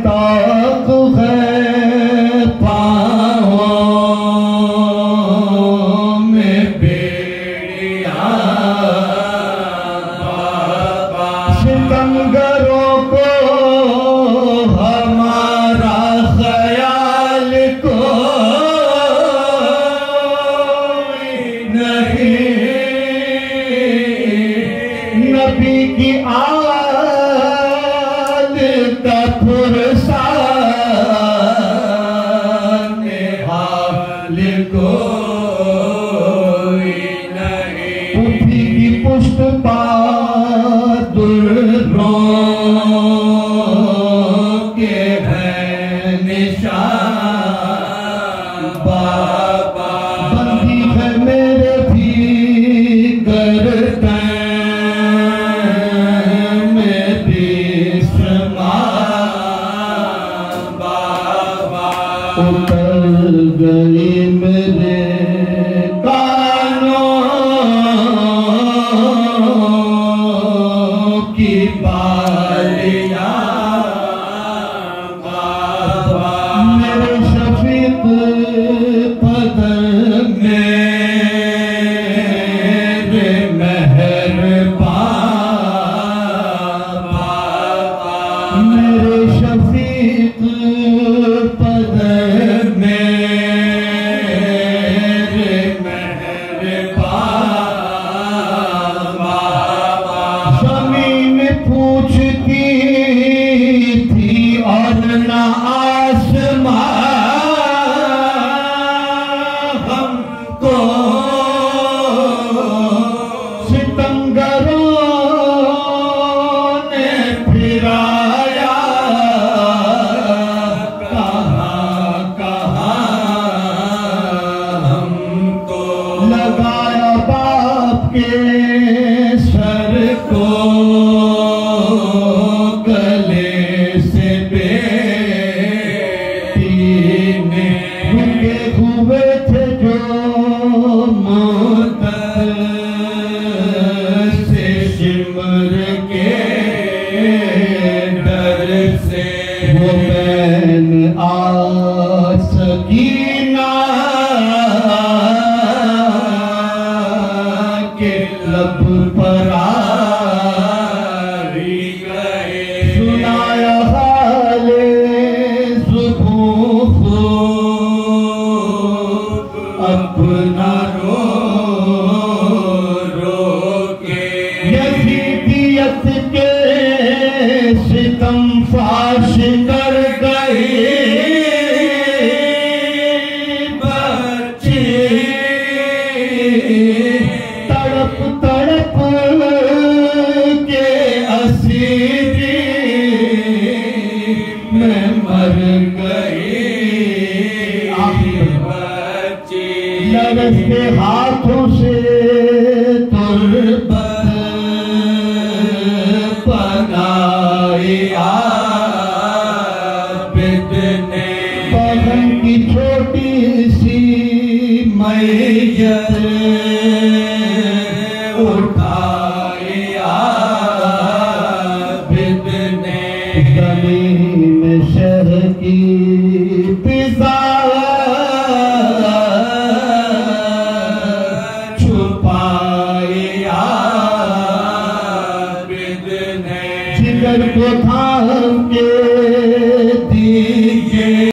ताक है पाँवों में बेड़ियाँ सितमगरों को हमारा ख्याल कोई नहीं। नबी की आल का फुरसान हाल कोई नहीं। उठी की पुष्ट बहादुरों के हैं निशान बाबा। बंदी है मेरे भी गर्दन में बेशुमार बाबा। उतर गई मेरे कानों की बालियाँ बाबा। मेरे शफीक पदर मेरे मेहरबान बाबा। मेरे शफीक पदर मेरे मेहरबान बाबा। ज़मीन पूछती थी और ना आसमान हमको सितमगरों ने फिराया कहाँ कहाँ हमको। लगाया बाप के सर को गले से बेटी ने। रुके हुए थे जो मोहब्बत से सिमर के डर से। वो बैन आ सकीना के लब पर आई गए। सुनाया हाले ज़ुबून अपना रो रो के। यजीदियत के सितम फाश कर गई बच्चे। तड़प तड़प के असीरी में मर गई बच्ची। लरस के हाथों से तुरबत बनाई आबिद ने। बहन की छोटी सी मैयत